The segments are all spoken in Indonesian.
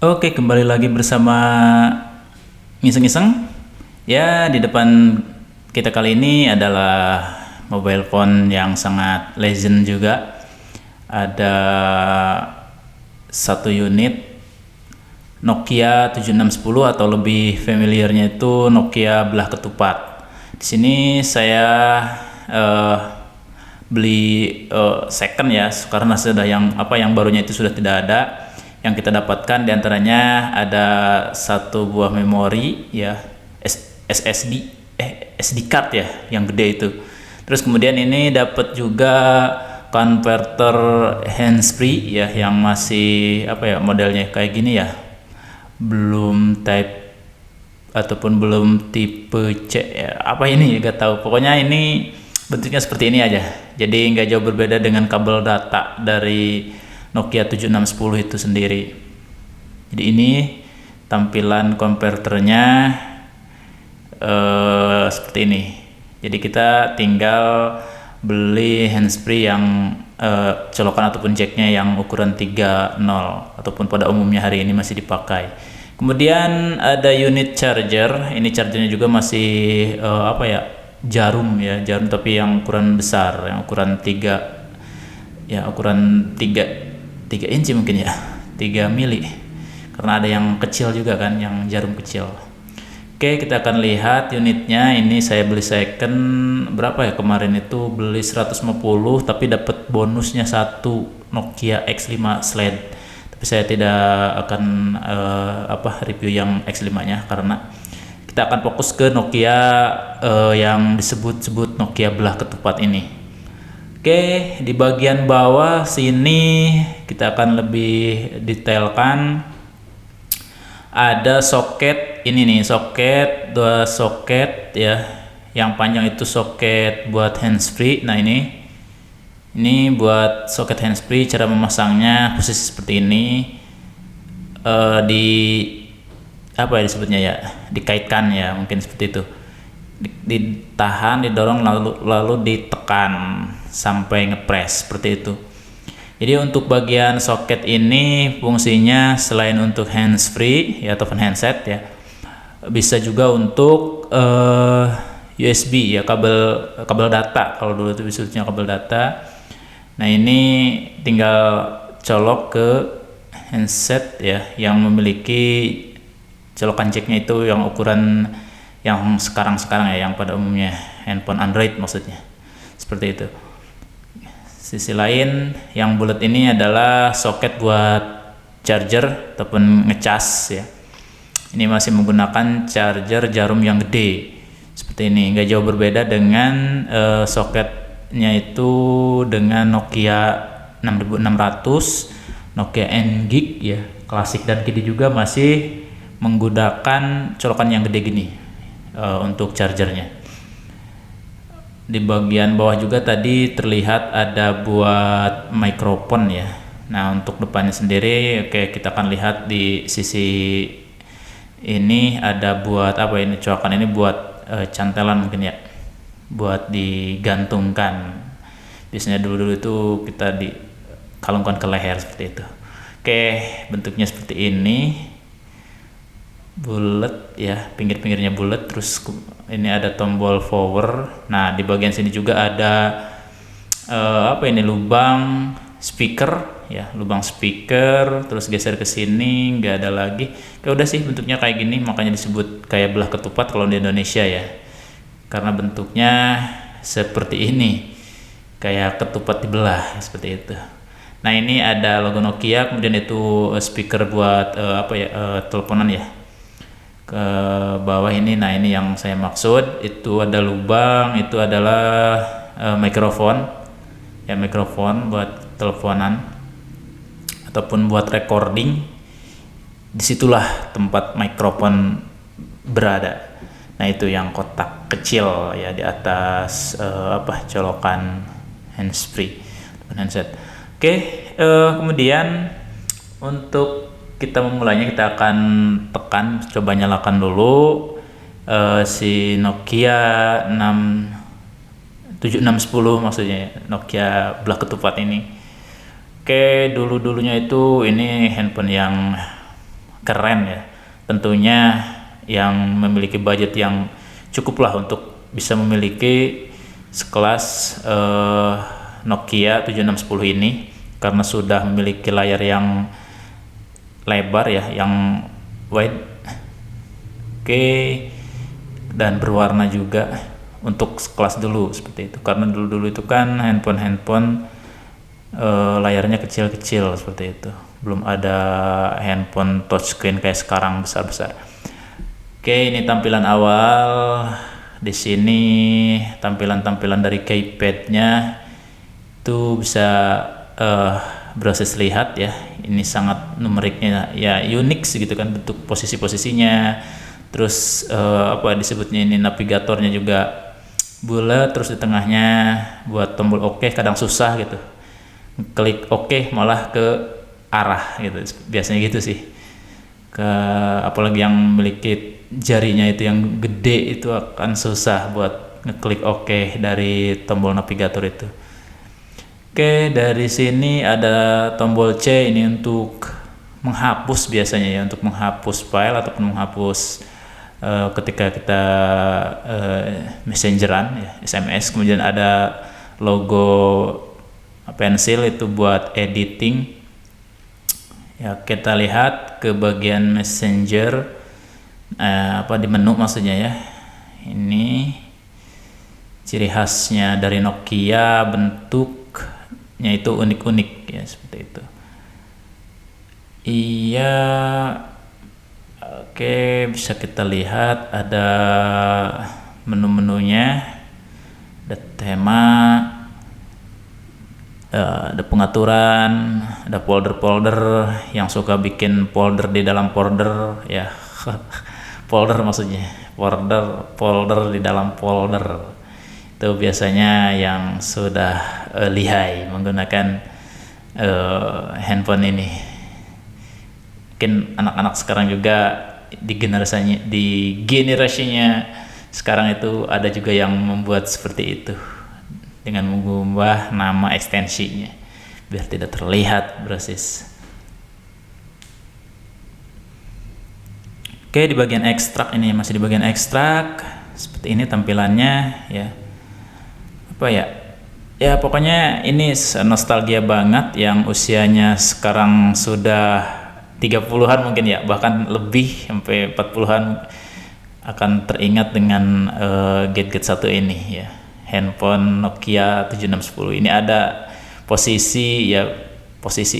Oke, kembali lagi bersama ngiseng-ngiseng. Ya, di depan kita kali ini adalah mobile phone yang sangat legend juga. Ada satu unit Nokia 7610 atau lebih familiarnya itu Nokia belah ketupat. Di sini saya eh, beli second ya, karena sudah yang barunya itu sudah tidak ada. Yang kita dapatkan diantaranya ada satu buah memori ya, SSD SD card ya, yang gede itu. Terus kemudian ini dapat juga converter handsfree ya, yang masih modelnya kayak gini ya, belum type ataupun belum tipe C ya, ini gak tahu, pokoknya ini bentuknya seperti ini aja. Jadi nggak jauh berbeda dengan kabel data dari Nokia 7610 itu sendiri. Jadi ini tampilan konverternya seperti ini. Jadi kita tinggal beli handsfree yang colokan ataupun jacknya yang ukuran 3.0 ataupun pada umumnya hari ini masih dipakai. Kemudian ada unit charger. Ini chargernya juga masih jarum tapi yang ukuran besar, yang ukuran 3 inci mungkin ya, 3 mili, karena ada yang kecil juga kan, yang jarum kecil. Oke, kita akan lihat unitnya. Ini saya beli second, berapa ya, kemarin itu beli 150 tapi dapat bonusnya satu Nokia X5 sled. Tapi saya tidak akan review yang X5 nya, karena kita akan fokus ke Nokia yang disebut-sebut Nokia belah ketupat ini. Oke, di bagian bawah sini kita akan lebih detailkan. Ada soket, ini nih dua soket ya. Yang panjang itu soket buat handsfree. Nah, ini buat soket handsfree. Cara memasangnya posisi seperti ini. Disebutnya ya, dikaitkan ya, mungkin seperti itu. Ditahan, didorong, lalu ditekan sampai ngepres seperti itu. Jadi untuk bagian soket ini fungsinya selain untuk handsfree ya ataupun handset ya, bisa juga untuk USB ya, kabel data. Kalau dulu itu disebutnya kabel data. Nah, ini tinggal colok ke handset ya, yang memiliki colokan jacknya itu yang ukuran yang sekarang ya, yang pada umumnya handphone Android maksudnya, seperti itu. Sisi lain yang bulat ini adalah soket buat charger ataupun ngecas ya. Ini masih menggunakan charger jarum yang gede seperti ini, nggak jauh berbeda dengan soketnya itu dengan Nokia 6600, Nokia N-Gig ya, klasik dan kini juga masih menggunakan colokan yang gede gini untuk chargernya. Di bagian bawah juga tadi terlihat ada buat mikrofon ya. Nah, untuk depannya sendiri, kita akan lihat di sisi ini ada buat colokan ini buat cantelan mungkin ya, buat digantungkan. Biasanya dulu itu kita dikalungkan ke leher seperti itu. Bentuknya seperti ini, bulat ya, pinggir-pinggirnya bulat. Terus ini ada tombol power. Nah, di bagian sini juga ada lubang speaker ya, lubang speaker. Terus geser ke sini nggak ada lagi. Udah sih, bentuknya kayak gini, makanya disebut kayak belah ketupat kalau di Indonesia ya, karena bentuknya seperti ini, kayak ketupat dibelah seperti itu. Nah, ini ada logo Nokia, kemudian itu speaker buat teleponan ya. Ke bawah ini, nah ini yang saya maksud, itu ada lubang, itu adalah mikrofon ya, mikrofon buat teleponan ataupun buat recording. Disitulah tempat mikrofon berada. Nah, itu yang kotak kecil ya di atas colokan handsfree handset. Kemudian untuk kita memulainya, kita akan tekan, coba nyalakan dulu si Nokia 7610 maksudnya ya, Nokia belah ketupat ini. Dulu-dulunya itu ini handphone yang keren ya. Tentunya yang memiliki budget yang cukup lah untuk bisa memiliki sekelas Nokia 7610 ini, karena sudah memiliki layar yang lebar ya, yang wide, oke, dan berwarna juga untuk sekelas dulu seperti itu. Karena dulu itu kan handphone layarnya kecil-kecil seperti itu, belum ada handphone touchscreen kayak sekarang besar-besar. Oke, ini tampilan awal. Di sini tampilan-tampilan dari keypadnya itu bisa proses lihat ya. Ini sangat numeriknya ya unik gitu kan, bentuk posisi-posisinya. Terus apa disebutnya ini, navigatornya juga bulat, terus di tengahnya buat tombol oke, kadang susah gitu. Klik oke malah ke arah gitu. Biasanya gitu sih. Apalagi yang memiliki jarinya itu yang gede itu akan susah buat ngeklik oke dari tombol navigator itu. Oke, dari sini ada tombol C, ini untuk menghapus biasanya ya, untuk menghapus file ataupun menghapus ketika kita messengeran ya, SMS. Kemudian ada logo pensil itu buat editing ya. Kita lihat ke bagian messenger, di menu maksudnya ya. Ini ciri khasnya dari Nokia, bentuknya itu unik-unik ya, seperti itu. Iya, oke, bisa kita lihat ada menu-menunya, ada tema, ada pengaturan, ada folder-folder. Yang suka bikin folder di dalam folder ya, folder maksudnya, folder di dalam folder, itu biasanya yang sudah lihai menggunakan handphone ini. Mungkin anak-anak sekarang juga di generasinya sekarang itu ada juga yang membuat seperti itu dengan mengubah nama ekstensinya biar tidak terlihat persis. Oke, di bagian ekstrak, ini masih di bagian ekstrak. Seperti ini tampilannya ya. Apa ya? Ya pokoknya ini nostalgia banget, yang usianya sekarang sudah 30-an mungkin ya, bahkan lebih sampai 40-an akan teringat dengan gadget satu ini ya. Handphone Nokia 7610. Ini ada posisi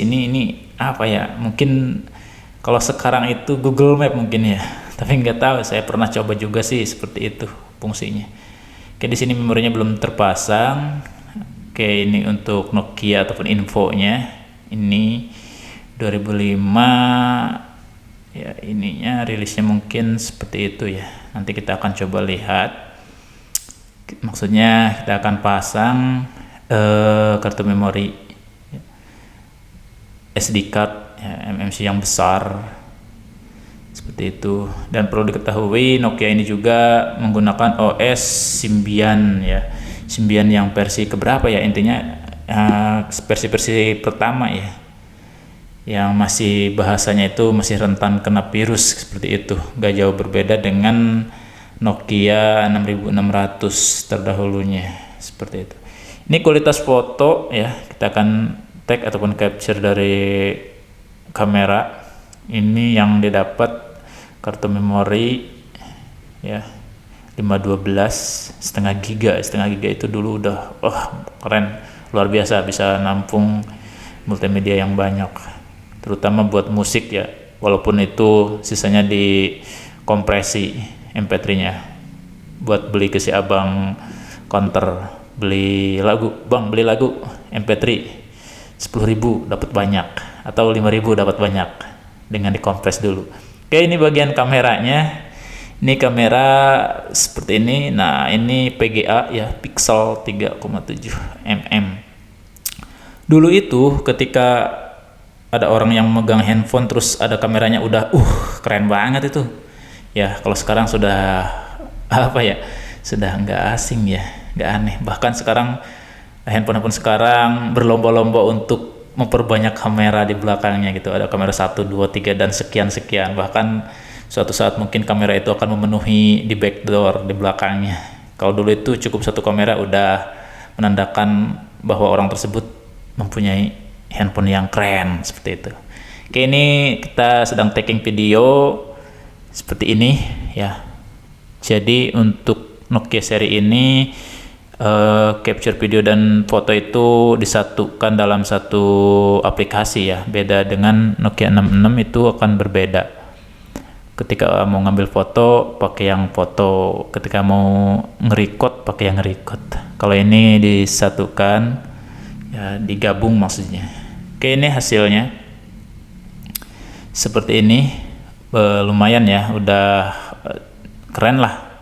ini apa ya? Mungkin kalau sekarang itu Google Map mungkin ya, tapi nggak tahu. Saya pernah coba juga sih seperti itu fungsinya. Oke, di sini memorinya belum terpasang. Oke, ini untuk Nokia ataupun infonya. Ini 2005 ya, ininya rilisnya mungkin seperti itu ya. Nanti kita akan coba lihat. Maksudnya kita akan pasang kartu memori SD card ya, MMC yang besar seperti itu. Dan perlu diketahui Nokia ini juga menggunakan OS Symbian ya, Symbian yang versi keberapa ya, intinya versi pertama ya, yang masih bahasanya itu masih rentan kena virus seperti itu. Gak jauh berbeda dengan Nokia 6600 terdahulunya seperti itu. Ini kualitas foto ya, kita akan tag ataupun capture dari kamera. Ini yang didapat kartu memori ya, 512 setengah giga itu dulu udah keren, luar biasa, bisa nampung multimedia yang banyak, terutama buat musik ya, walaupun itu sisanya dikompresi MP3-nya buat beli ke si abang counter, beli lagu MP3 10.000 dapat banyak, atau 5.000 dapat banyak dengan dikompres dulu. Oke, ini bagian kameranya. Ini kamera seperti ini. Nah, ini PGA ya, pixel 3,7 mm. Dulu itu ketika ada orang yang megang handphone terus ada kameranya, udah keren banget itu. Ya, kalau sekarang sudah sudah nggak asing ya, nggak aneh. Bahkan sekarang handphone sekarang berlomba-lomba untuk memperbanyak kamera di belakangnya gitu. Ada kamera 1, 2, 3 dan sekian-sekian. Bahkan suatu saat mungkin kamera itu akan memenuhi di backdoor di belakangnya. Kalau dulu itu cukup satu kamera udah menandakan bahwa orang tersebut mempunyai handphone yang keren seperti itu. Oke, ini kita sedang taking video seperti ini ya. Jadi untuk Nokia seri ini capture video dan foto itu disatukan dalam satu aplikasi ya. Beda dengan Nokia 66 itu akan berbeda. Ketika mau ngambil foto pakai yang foto, ketika mau nge-record pakai yang nge-record. Kalau ini disatukan ya, digabung maksudnya. Oke, ini hasilnya seperti ini. Lumayan ya, udah keren lah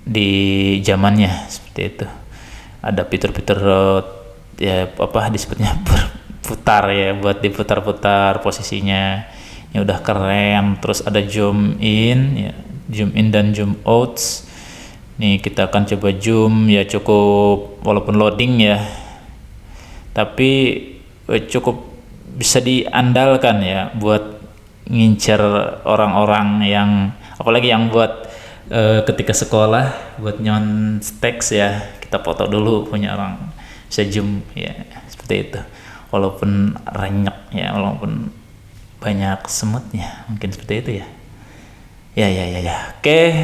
di zamannya seperti itu. Ada fitur-fitur ya apa disebutnya berputar ya, buat diputar-putar posisinya. Ini udah keren. Terus ada zoom in ya, zoom in dan zoom out. Nih kita akan coba zoom ya, cukup walaupun loading ya, tapi cukup bisa diandalkan ya buat ngincer orang-orang yang apalagi yang buat ketika sekolah buat nyontek ya, kita foto dulu punya orang, bisa zoom ya seperti itu. Walaupun renyek ya, walaupun banyak semutnya, mungkin seperti itu ya. Ya. Oke,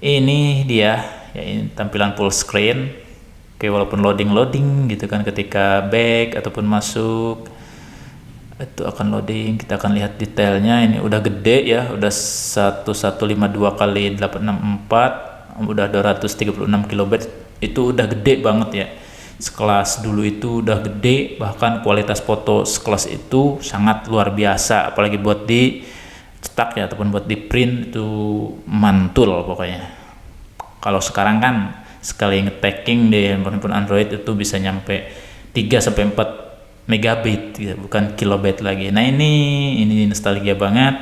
ini dia ya, ini tampilan full screen. Oke, walaupun loading gitu kan, ketika back ataupun masuk itu akan loading, kita akan lihat detailnya. Ini udah gede ya, udah 1152 kali 864, udah 236 kilobyte, itu udah gede banget ya. Sekelas dulu itu udah gede, bahkan kualitas foto sekelas itu sangat luar biasa, apalagi buat di cetak ya ataupun buat di print itu mantul pokoknya. Kalau sekarang kan sekali nge-tagging di handphone Android itu bisa nyampe 3-4 megabit ya, bukan kilobyte lagi. Nah ini nostalgia banget.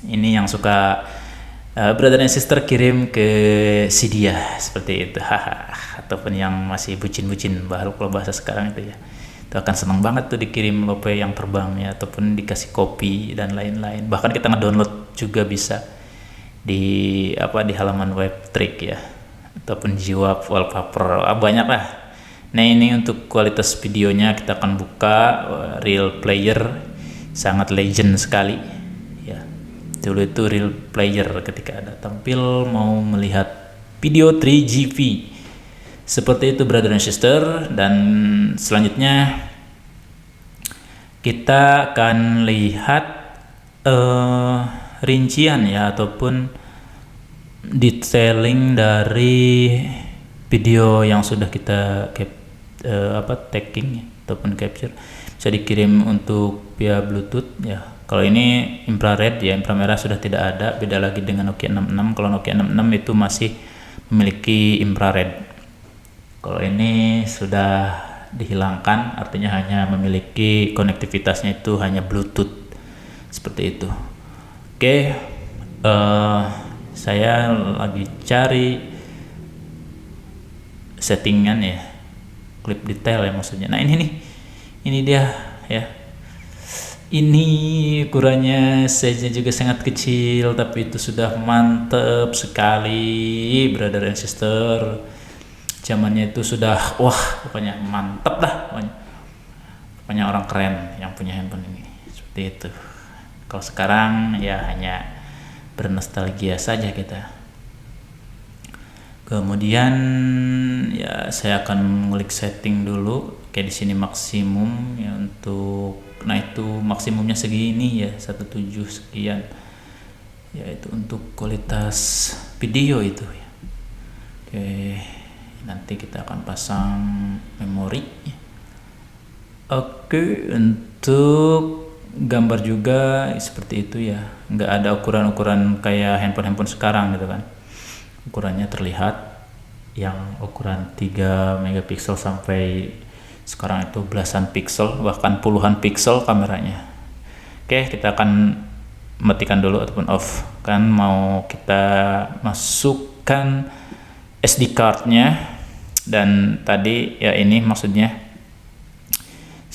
Ini yang suka brother and sister kirim ke si dia seperti itu, ataupun yang masih bucin-bucin baru kalau bahasa sekarang itu ya, itu akan senang banget tuh dikirim lope yang terbang ya, ataupun dikasih kopi dan lain-lain. Bahkan kita ngedownload juga bisa di halaman web trick ya, ataupun jiwa wallpaper, banyak lah. Nah ini untuk kualitas videonya kita akan buka Real Player, sangat legend sekali ya. Dulu itu Real Player ketika ada tampil mau melihat video 3GP seperti itu brother and sister. Dan selanjutnya kita akan lihat rincian ya, ataupun detailing dari video yang sudah kita tagging ataupun capture. Bisa dikirim untuk via Bluetooth ya. Kalau ini infrared ya, inframerah sudah tidak ada, beda lagi dengan Nokia 66. Kalau Nokia 66 itu masih memiliki infrared. Kalau ini sudah dihilangkan, artinya hanya memiliki konektivitasnya itu hanya Bluetooth seperti itu. Oke, saya lagi cari settingan ya, klip detail ya maksudnya. Nah ini dia ya. Ini ukurannya size-nya juga sangat kecil, tapi itu sudah mantep sekali brother and sister. Zamannya itu sudah pokoknya mantep lah, pokoknya orang keren yang punya handphone ini seperti itu. Kalau sekarang ya hanya bernostalgia saja kita. Kemudian ya saya akan ngulik setting dulu. Kayak di sini maksimum ya untuk, nah itu maksimumnya segini ya, 17 sekian. Ya itu untuk kualitas video itu ya. Oke, nanti kita akan pasang memori. Oke, untuk gambar juga seperti itu ya. Nggak ada ukuran-ukuran kayak handphone sekarang gitu kan. Ukurannya terlihat yang ukuran 3 megapiksel sampai sekarang itu belasan piksel, bahkan puluhan piksel kameranya. Oke, kita akan matikan dulu ataupun off, kan mau kita masukkan SD cardnya. Dan tadi ya ini maksudnya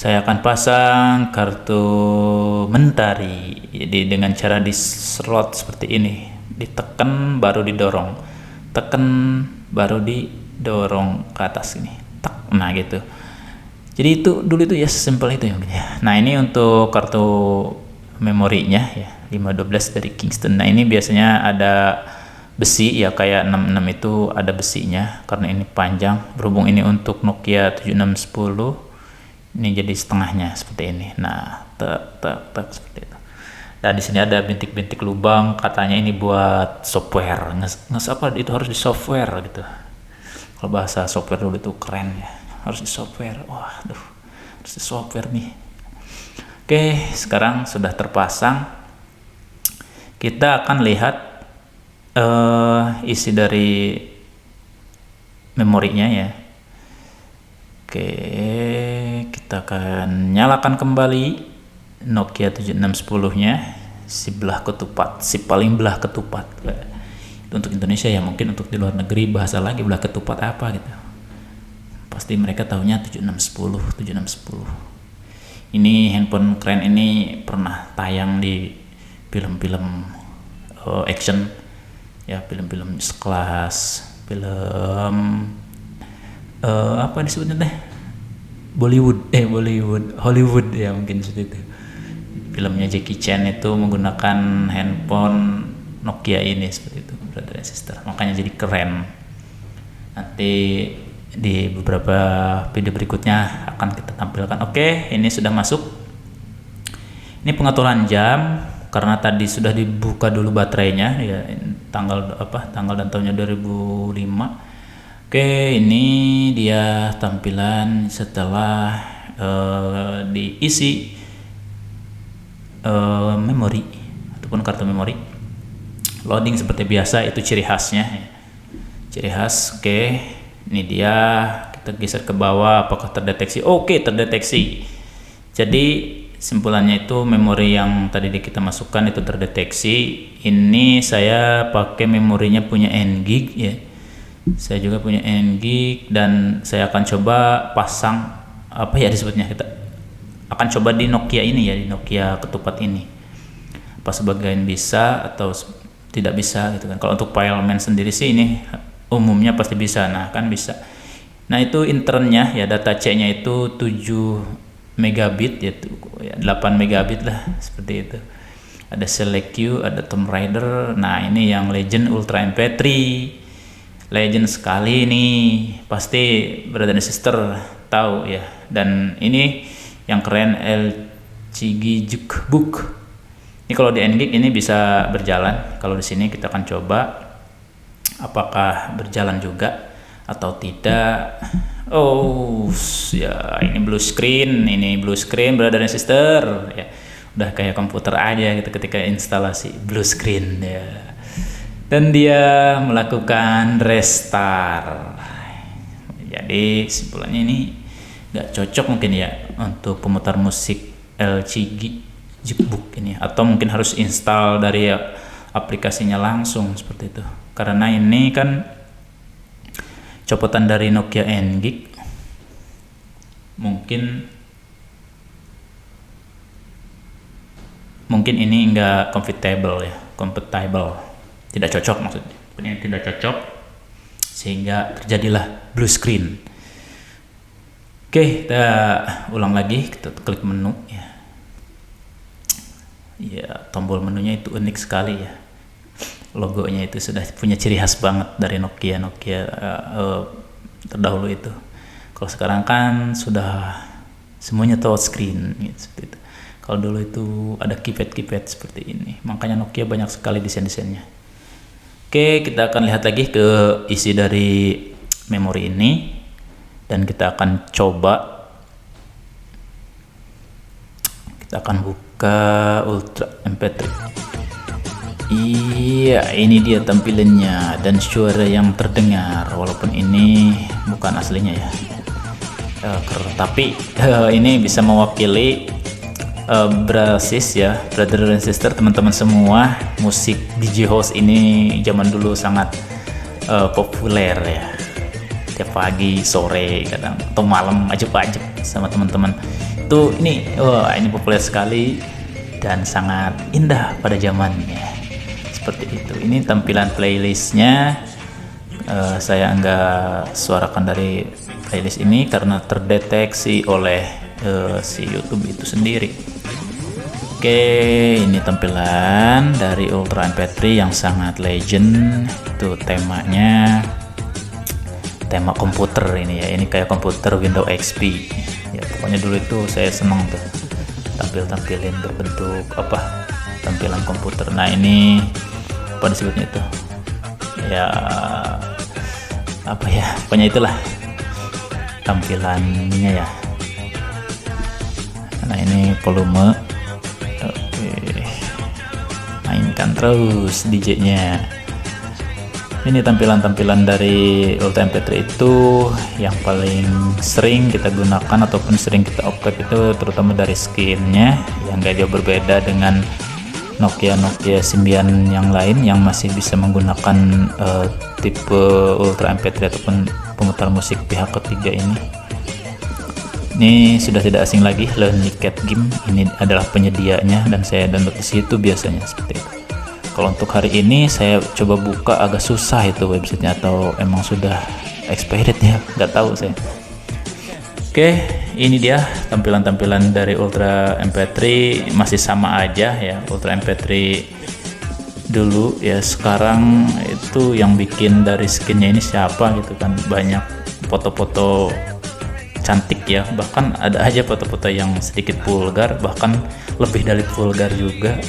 Saya akan pasang kartu mentari. Jadi dengan cara diserot seperti ini, ditekan baru didorong, tekan baru didorong ke atas ini, tak, nah gitu. Jadi itu dulu itu ya sesimpel itu ya. Nah ini untuk kartu memorinya ya, 512 dari Kingston. Nah ini biasanya ada besi ya, kayak 66 itu ada besinya karena ini panjang. Berhubung ini untuk Nokia 7610, ini jadi setengahnya seperti ini. Nah, tak seperti itu. Dan di sini ada bintik-bintik lubang, katanya ini buat software. Nges apa itu, harus di software gitu. Kalau bahasa software dulu itu keren ya. Harus di software. Wah, aduh. Harus di software nih. Oke, sekarang sudah terpasang. Kita akan lihat isi dari memorinya ya. Oke, kita akan nyalakan kembali Nokia 7610-nya, si belah ketupat, si paling belah ketupat. Itu untuk Indonesia ya, mungkin untuk di luar negeri bahasa lagi belah ketupat apa gitu. Pasti mereka tahunya 7610. Ini handphone keren ini pernah tayang di film-film action ya, film-film sekelas film apa disebutnya teh, Hollywood ya, mungkin seperti itu. Filmnya Jackie Chan itu menggunakan handphone Nokia ini seperti itu, brother and sister. Makanya jadi keren. Nanti di beberapa video berikutnya akan kita tampilkan. Oke, ini sudah masuk. Ini pengaturan jam karena tadi sudah dibuka dulu baterainya ya, tanggal dan tahunnya 2005. Oke, ini dia tampilan setelah diisi memori ataupun kartu memori. Loading seperti biasa, itu ciri khasnya ya. Ciri khas. Oke, ini dia, kita geser ke bawah, apakah terdeteksi? Oke, terdeteksi. Jadi simpulannya itu memori yang tadi kita masukkan itu terdeteksi. Ini saya pakai memorinya punya Ngig ya. Saya juga punya Ngig dan saya akan coba pasang apa ya disebutnya, kita akan coba di Nokia ini ya, di Nokia ketupat ini. Apa sebagian bisa atau tidak bisa gitu kan. Kalau untuk fileman sendiri sih ini umumnya pasti bisa. Nah, kan bisa. Nah, itu internnya ya, data C-nya itu 7 megabit ya, 8 megabit lah seperti itu. Ada Select Q, ada Tomb Raider. Nah, ini yang Legend Ultra MP3. Legend sekali nih, pasti brother dan sister tahu ya. Dan ini yang keren, LCG Jukebook. Ini kalau di Ngig ini bisa berjalan. Kalau di sini kita akan coba apakah berjalan juga atau tidak. Oh ya, ini blue screen brother dan sister ya. Udah kayak komputer aja gitu ketika instalasi, blue screen ya. Dan dia melakukan restart. Jadi simpulannya ini nggak cocok mungkin ya untuk pemutar musik LCG Jukebook ini, atau mungkin harus install dari aplikasinya langsung seperti itu. Karena ini kan copotan dari Nokia Ngig, mungkin ini nggak compatible. Tidak cocok maksudnya, ini tidak cocok sehingga terjadilah blue screen. Oke, kita ulang lagi, kita klik menu ya. Ya, tombol menunya itu unik sekali ya. Logonya itu sudah punya ciri khas banget dari Nokia terdahulu itu. Kalau sekarang kan sudah semuanya touch screen gitu, seperti itu. Kalau dulu itu ada keypad seperti ini. Makanya Nokia banyak sekali desain-desainnya. Oke, kita akan lihat lagi ke isi dari memori ini dan kita akan coba. Kita akan buka Ultra MP3. Iya, ini dia tampilannya dan suara yang terdengar, walaupun ini bukan aslinya ya. Tapi ini bisa mewakili Brasis ya, brother and sister, teman-teman semua. Musik DJ house ini zaman dulu sangat populer ya. Tiap pagi, sore, kadang atau malam ajep-ajep sama teman-teman. Tuh ini, wah ini populer sekali dan sangat indah pada zamannya. Seperti itu. Ini tampilan playlistnya. Saya nggak suarakan dari playlist ini karena terdeteksi oleh si YouTube itu sendiri. Oke, ini tampilan dari Ultra MP3 yang sangat legend. Itu temanya tema komputer ini ya. Ini kayak komputer Windows XP. Ya, pokoknya dulu itu saya seneng tuh tampilin berbentuk apa tampilan komputer. Nah, ini apa disebutnya itu? Ya apa ya? Pokoknya itulah tampilannya ya. Nah, ini volume. Oke, mainkan terus DJ-nya. Ini tampilan-tampilan dari Ultra MP3 itu yang paling sering kita gunakan ataupun sering kita oprek itu terutama dari skinnya yang gak jauh berbeda dengan Nokia Symbian yang lain yang masih bisa menggunakan tipe Ultra MP3 ataupun pemutar musik pihak ketiga ini. Ini sudah tidak asing lagi, Lonely Cat Game. Ini adalah penyedianya dan saya download di situ biasanya seperti itu. Kalau untuk hari ini saya coba buka agak susah itu websitenya, atau emang sudah expired ya, nggak tahu saya. Oke, ini dia tampilan-tampilan dari Ultra MP3 masih sama aja ya. Ultra MP3 dulu ya, sekarang itu yang bikin dari skinnya ini siapa gitu kan, banyak foto-foto cantik ya, bahkan ada aja foto-foto yang sedikit vulgar, bahkan lebih dari vulgar juga.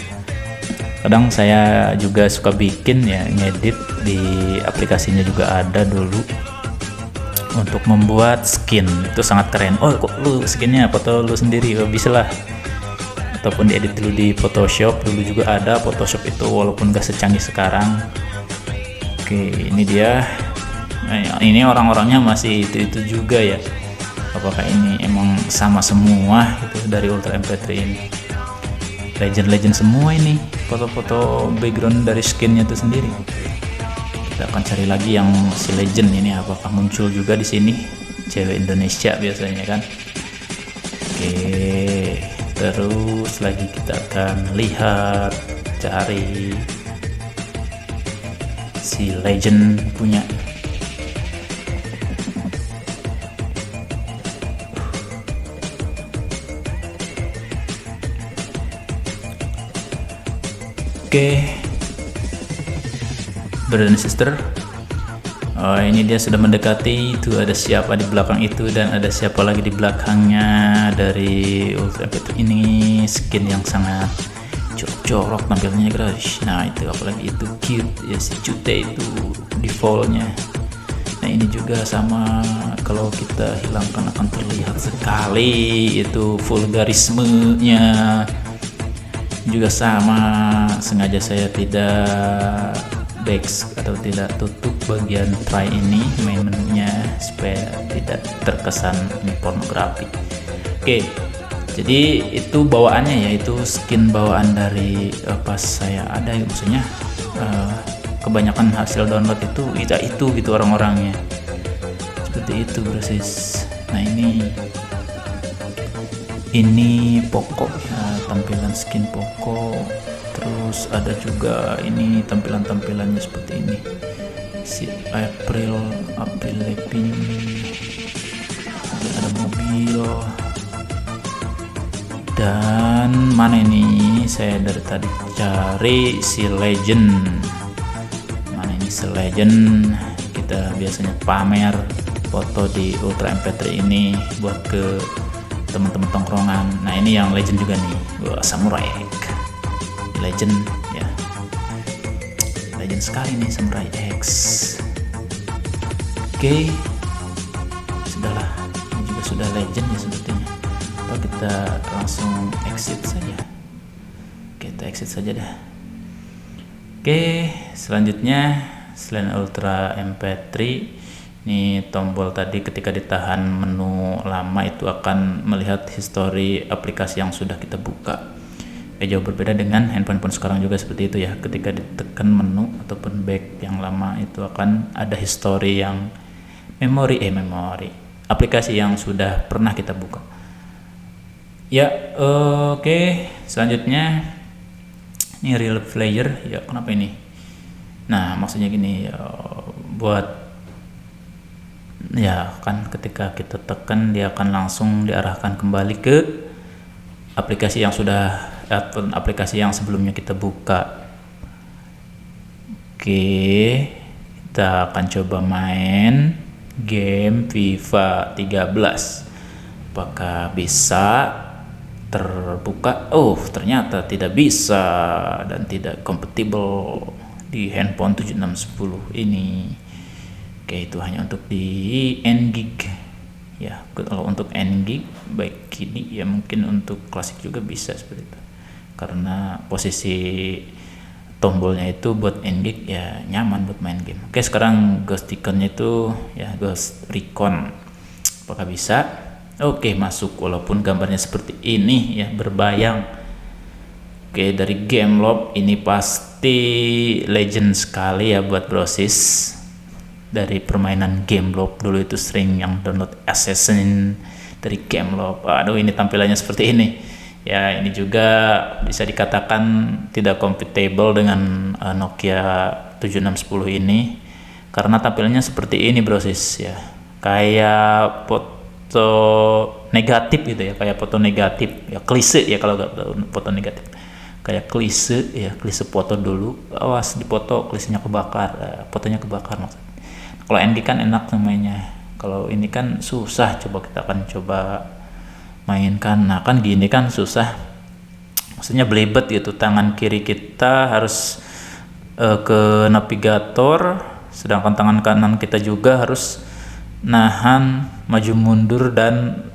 Kadang saya juga suka bikin ya, ngedit di aplikasinya juga ada dulu untuk membuat skin. Itu sangat keren. Oh kok lu skinnya foto lu sendiri? Oh, bisa lah. Ataupun diedit dulu di Photoshop, dulu juga ada Photoshop itu walaupun gak secanggih sekarang. Oke, ini dia. Nah, ini orang-orangnya masih itu juga ya. Apakah ini emang sama semua itu dari Ultra MP3 ini? Legend semua ini, foto-foto background dari skinnya itu sendiri. Kita akan cari lagi yang si legend ini, apakah muncul juga di sini? Cewek Indonesia biasanya kan. Oke, terus lagi kita akan lihat, cari si legend punya. Oke, brother and sister, oh ini dia sudah mendekati. Itu ada siapa di belakang itu dan ada siapa lagi di belakangnya dari Ultra MP3 ini. Skin yang sangat jorok tampilnya guys. Nah itu apalagi itu cute ya, si cute itu defaultnya. Nah ini juga sama, kalau kita hilangkan akan terlihat sekali itu vulgarismenya. Juga sama, sengaja saya tidak back atau tidak tutup bagian try ini, main menunya, supaya tidak terkesan ini pornografi. Oke, jadi itu bawaannya ya, itu skin bawaan dari pas saya ada ya, maksudnya kebanyakan hasil download itu gitu orang-orangnya seperti itu persis. Nah ini pokok ya, tampilan skin pokok. Terus ada juga ini tampilannya seperti ini, si April Lepin, ada mobil, dan mana ini saya dari tadi cari si legend. Mana ini si legend? Kita biasanya pamer foto di Ultra MP3 ini buat ke teman-teman tongkrongan. Nah ini yang legend juga nih. Wah, Samurai X legend ya, legend sekali nih Samurai X. Oke, sudahlah, ini juga sudah legend ya sepertinya. Atau kita langsung exit saja. Kita exit saja dah. Oke, selanjutnya selain Ultra MP3, ini tombol tadi ketika ditahan menu lama itu akan melihat history aplikasi yang sudah kita buka. Jauh berbeda dengan handphone sekarang juga seperti itu ya. Ketika ditekan menu ataupun back yang lama itu akan ada history yang memori aplikasi yang sudah pernah kita buka. Ya, oke. Selanjutnya ini real player. Ya, kenapa ini? Nah, maksudnya gini ya, buat ya kan ketika kita tekan dia akan langsung diarahkan kembali ke aplikasi yang sudah atau aplikasi yang sebelumnya kita buka. Oke, kita akan coba main game FIFA 13. Apakah bisa terbuka? Oh, ternyata tidak bisa dan tidak compatible di handphone 7610 ini. Oke, itu hanya untuk di N-Gig ya. Kalau untuk N-Gig baik kini ya, mungkin untuk klasik juga bisa seperti itu, karena posisi tombolnya itu buat N-Gig ya nyaman buat main game. Oke, sekarang Ghost Recon-nya itu ya, Ghost Recon apakah bisa? Oke, masuk walaupun gambarnya seperti ini ya, berbayang. Oke, dari Gameloft ini pasti legend sekali ya buat Brosis. Dari permainan Gameloft dulu itu sering yang download Assassin dari Gameloft. Aduh, ini tampilannya seperti ini. Ya, ini juga bisa dikatakan tidak compatible dengan Nokia 7610 ini karena tampilannya seperti ini, Brosis ya. Kayak foto negatif gitu ya, kayak foto negatif ya, klise ya kalau nggak foto negatif, kayak klise ya, klise foto dulu, awas dipoto klisenya kebakar, fotonya kebakar maksudnya. Kalau NG kan enak namanya, kalau ini kan susah. Coba kita akan coba mainkan. Nah kan gini kan susah, maksudnya belibet gitu, tangan kiri kita harus ke navigator, sedangkan tangan kanan kita juga harus nahan maju mundur dan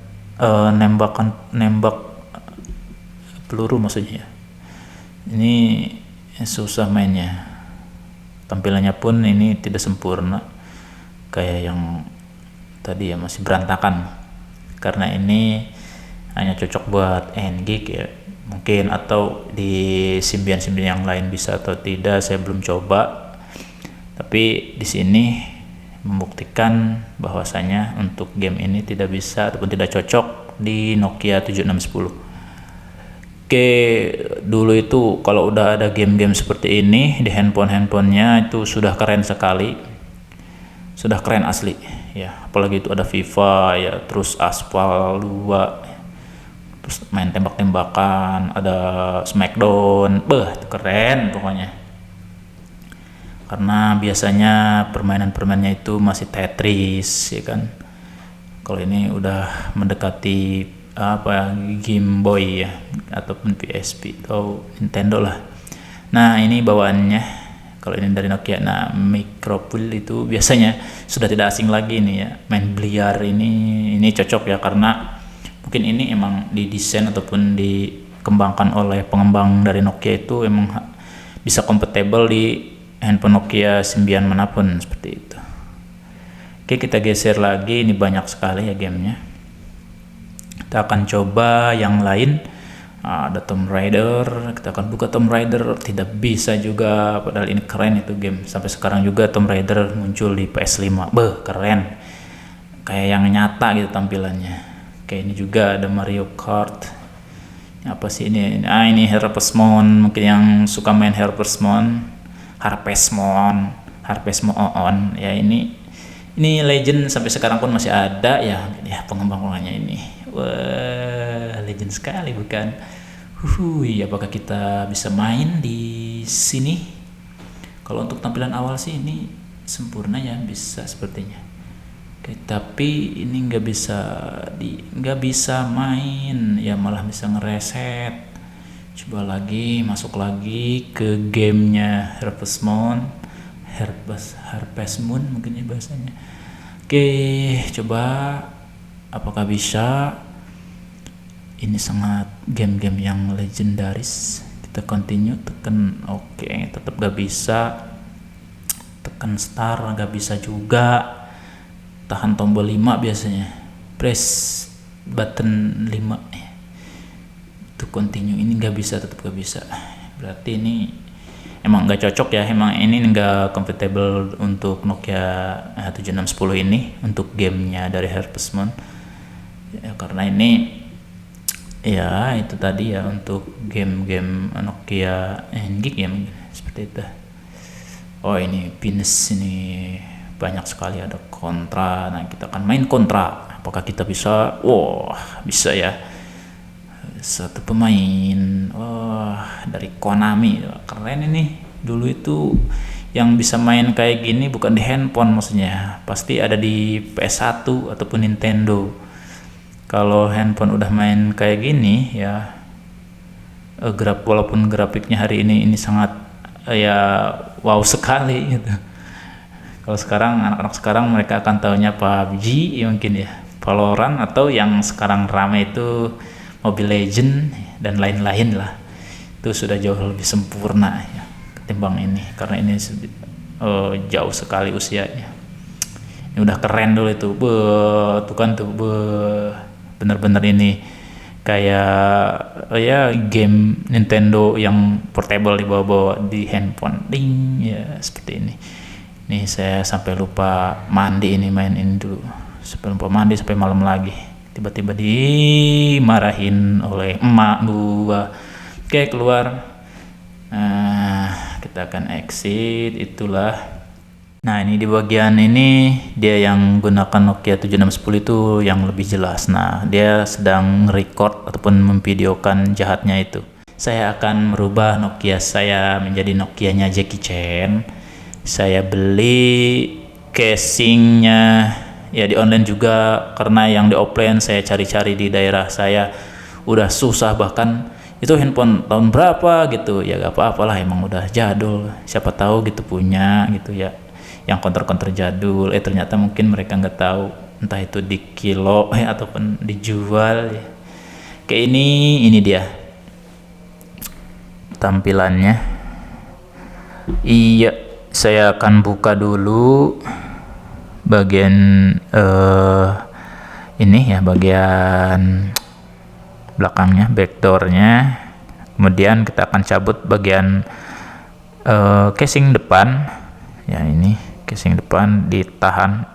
nembak peluru maksudnya ya. Ini susah mainnya, tampilannya pun ini tidak sempurna kayak yang tadi ya, masih berantakan karena ini hanya cocok buat N-Gig ya mungkin, atau di Symbian yang lain bisa atau tidak, saya belum coba. Tapi di sini membuktikan bahwasanya untuk game ini tidak bisa ataupun tidak cocok di Nokia 7610. Oke, dulu itu kalau udah ada game-game seperti ini di handphonenya itu sudah keren sekali, sudah keren asli ya. Apalagi itu ada FIFA ya, terus Aspal 2, terus main tembak-tembakan, ada Smackdown, itu keren pokoknya. Karena biasanya permainan-permainannya itu masih Tetris ya kan. Kalau ini udah mendekati Game Boy ya, ataupun PSP atau Nintendo lah. Nah ini bawaannya, kalau ini dari Nokia. Nah Micropool itu biasanya sudah tidak asing lagi nih ya, main biliar ini cocok ya, karena mungkin ini emang didesain ataupun dikembangkan oleh pengembang dari Nokia itu emang bisa compatible di handphone Nokia 9 manapun seperti itu. Oke, kita geser lagi, ini banyak sekali ya gamenya. Kita akan coba yang lain. Ada Tomb Raider, kita akan buka Tomb Raider, tidak bisa juga, padahal ini keren itu game. Sampai sekarang juga Tomb Raider muncul di PS5, keren, kayak yang nyata gitu tampilannya. Oke, ini juga ada Mario Kart. Apa sih ini? Ini Harvest Moon, mungkin yang suka main Harvest Moon ya, ini legend sampai sekarang pun masih ada ya pengembang-pengembangnya ini. Wah, legend sekali bukan? Apakah kita bisa main di sini? Kalau untuk tampilan awal sih ini sempurna ya, bisa sepertinya. Oke, tapi ini nggak bisa main ya, malah bisa ngereset. Coba lagi, masuk lagi ke gamenya Harvest Moon mungkin ya bahasanya. Oke, coba apakah bisa. Ini sangat game-game yang legendaris. Kita continue, tekan oke, tetap gak bisa. Tekan start gak bisa juga. Tahan tombol 5 biasanya, press button 5 itu continue. Ini gak bisa, tetap gak bisa. Berarti ini emang gak cocok ya, emang ini gak compatible untuk Nokia 7610 ini untuk gamenya dari Harvest Moon ya, karena ini Ya itu tadi ya untuk game-game Nokia N-Gig ya mungkin seperti itu. Oh ini pinus ini banyak sekali ada kontra. Nah kita akan main kontra. Apakah kita bisa? Wah bisa ya. Satu pemain. Wah dari Konami. Keren ini. Dulu itu yang bisa main kayak gini bukan di handphone maksudnya. Pasti ada di PS1 ataupun Nintendo. Kalau handphone udah main kayak gini ya, walaupun grafiknya hari ini sangat ya wow sekali gitu. Kalau sekarang anak-anak sekarang mereka akan tahunya PUBG ya mungkin ya, Valorant, atau yang sekarang ramai itu Mobile Legend dan lain-lain lah. Itu sudah jauh lebih sempurna ya ketimbang ini, karena ini jauh sekali usianya. Ini udah keren dulu itu, tuh kan tuh, bener-bener ini kayak ya game Nintendo yang portable dibawa-bawa di handphone, ding ya seperti ini. Nih saya sampai lupa mandi ini, main ini dulu sampai lupa mandi sampai malam lagi, tiba-tiba dimarahin oleh emak gua. Oke keluar. Nah kita akan exit itulah. Nah ini di bagian ini dia yang gunakan Nokia 7610 itu yang lebih jelas. Nah dia sedang record ataupun memvideokan jahatnya itu. Saya akan merubah Nokia saya menjadi Nokianya Jackie Chan. Saya beli casingnya ya di online juga, karena yang di offline saya cari-cari di daerah saya udah susah, bahkan itu handphone tahun berapa gitu ya, gak apa-apalah emang udah jadul, siapa tahu gitu punya gitu ya yang counter jadul. Ternyata mungkin mereka nggak tahu, entah itu di kilo ataupun dijual ya. Kayak ini dia tampilannya. Iya, saya akan buka dulu bagian ini ya, bagian belakangnya, backdoornya. Kemudian kita akan cabut bagian casing depan ya. Ini casing depan ditahan,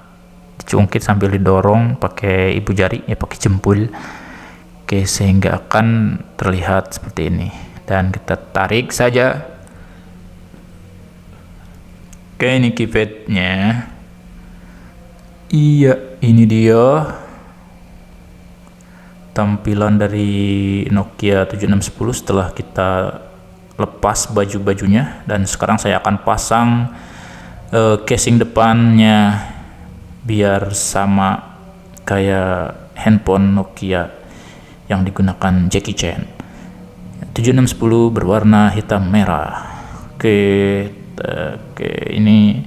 dicungkit sambil didorong pakai ibu jari ya, pakai jempol. Oke, sehingga akan terlihat seperti ini, dan kita tarik saja. Oke, ini keypadnya. Iya, ini dia tampilan dari Nokia 7610 setelah kita lepas baju-bajunya. Dan sekarang saya akan pasang casing depannya biar sama kayak handphone Nokia yang digunakan Jackie Chan. 7610 berwarna hitam merah. Oke, ini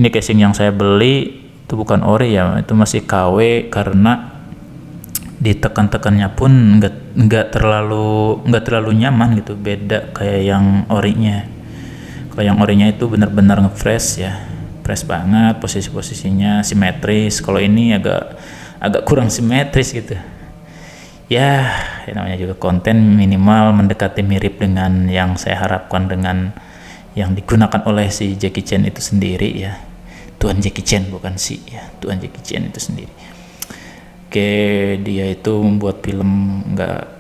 casing yang saya beli itu bukan ori ya, itu masih KW, karena ditekan-tekannya pun nggak terlalu nyaman gitu, beda kayak yang orinya. Kalau yang orinya itu benar-benar ngefresh ya, fresh banget, posisinya simetris. Kalau ini agak kurang simetris gitu ya, namanya juga konten, minimal mendekati mirip dengan yang saya harapkan dengan yang digunakan oleh si Jackie Chan itu sendiri ya. Tuan Jackie Chan, bukan si ya, Tuan Jackie Chan itu sendiri. Oke, dia itu membuat film nggak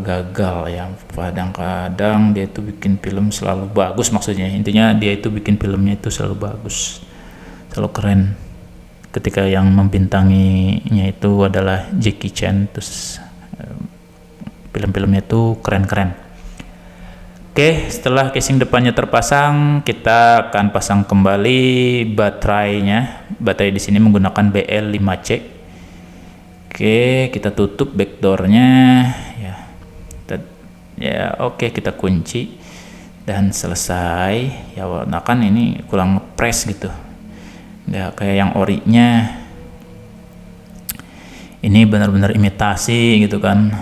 gagal ya. Kadang-kadang dia itu bikin film selalu bagus, maksudnya intinya dia itu bikin filmnya itu selalu bagus, selalu keren. Ketika yang membintanginya itu adalah Jackie Chan, terus film-filmnya itu keren-keren. Oke, setelah casing depannya terpasang, kita akan pasang kembali baterainya. Baterai di sini menggunakan BL5C. Oke, kita tutup backdoornya ya. Oke, kita kunci dan selesai ya. Nah kan ini kurang press gitu, nggak kayak yang orinya. Ini benar-benar imitasi gitu kan,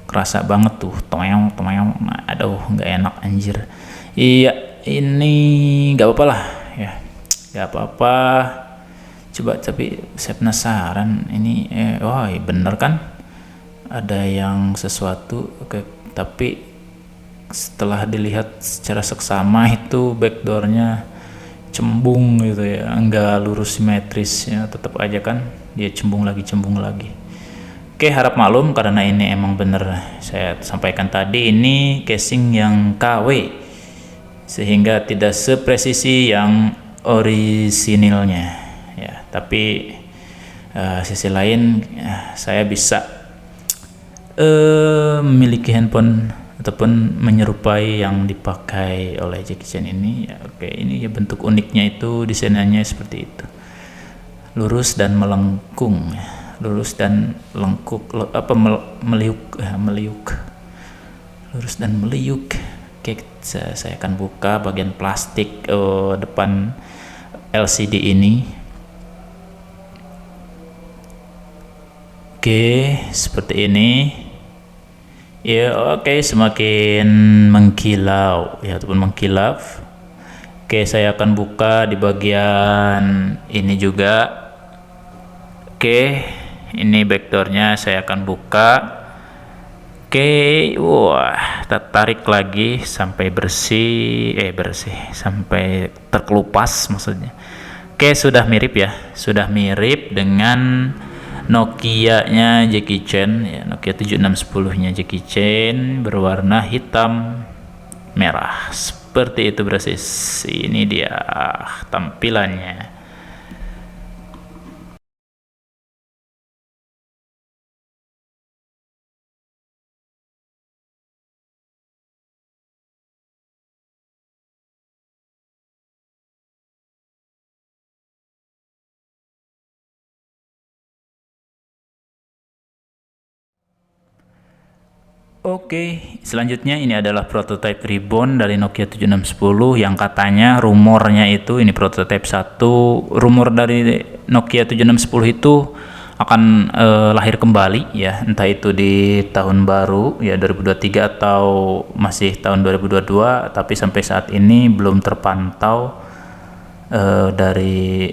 kerasa banget tuh, tomeong. Aduh nggak enak anjir. Iya, ini nggak apa-apa lah ya, nggak apa-apa. Coba, tapi saya penasaran ini wah bener kan ada yang sesuatu. Oke, tapi setelah dilihat secara seksama itu backdoornya cembung gitu ya, nggak lurus simetris ya, tetap aja kan dia cembung lagi. Oke, harap maklum karena ini emang bener saya sampaikan tadi, ini casing yang KW sehingga tidak sepresisi yang orisinilnya ya. Tapi sisi lain saya bisa memiliki handphone ataupun menyerupai yang dipakai oleh Jackie Chan ini ya. Oke, ini ya bentuk uniknya itu, desainnya seperti itu, lurus dan melengkung ya. Lurus dan lengkuk meliuk, lurus dan meliuk. Oke, saya akan buka bagian plastik depan LCD ini. Oke, seperti ini ya. Oke, semakin mengkilau ya, ataupun mengkilap. Oke, saya akan buka di bagian ini juga. Oke, ini backdoornya saya akan buka. Oke, wah, kita tarik lagi sampai bersih, sampai terkelupas maksudnya. Oke, sudah mirip ya, sudah mirip dengan Nokia-nya Jackie Chan ya, Nokia 7610-nya Jackie Chan berwarna hitam merah. Seperti itu persis. Ini dia tampilannya. Oke, selanjutnya ini adalah prototipe ribbon dari Nokia 7610 yang katanya rumornya itu ini prototipe 1. Rumor dari Nokia 7610 itu akan lahir kembali ya, entah itu di tahun baru ya 2023 atau masih tahun 2022, tapi sampai saat ini belum terpantau dari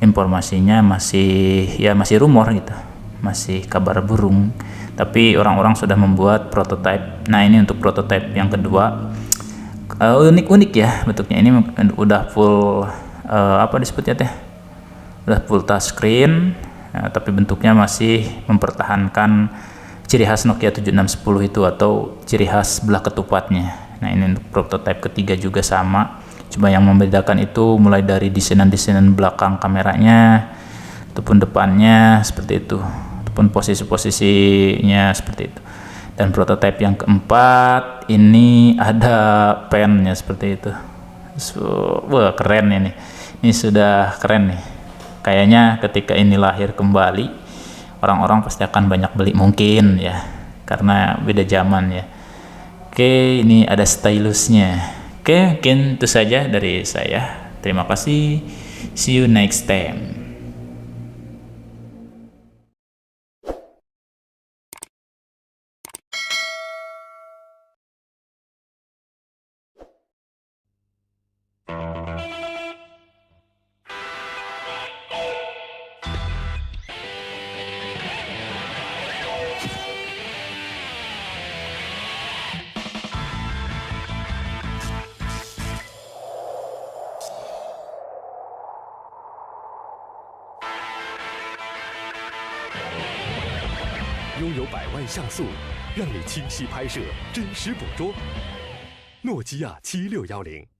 informasinya, masih rumor gitu, masih kabar burung. Tapi orang-orang sudah membuat prototipe. Nah, ini untuk prototipe yang kedua. Unik-unik ya bentuknya. Ini udah full apa disebutnya teh? Udah full touchscreen, tapi bentuknya masih mempertahankan ciri khas Nokia 7610 itu atau ciri khas belah ketupatnya. Nah, ini untuk prototipe ketiga juga sama. Cuma yang membedakan itu mulai dari desainan-desainan belakang kameranya ataupun depannya seperti itu, pun posisi-posisinya seperti itu. Dan prototipe yang keempat ini ada pennya seperti itu. Wah, keren ini sudah keren nih. Kayaknya ketika ini lahir kembali, orang-orang pasti akan banyak beli mungkin ya, karena beda zaman ya. Oke, ini ada stylusnya. Oke, mungkin itu saja dari saya. Terima kasih. See you next time. 拥有100万像素，让你清晰拍摄、真实捕捉。诺基亚7610。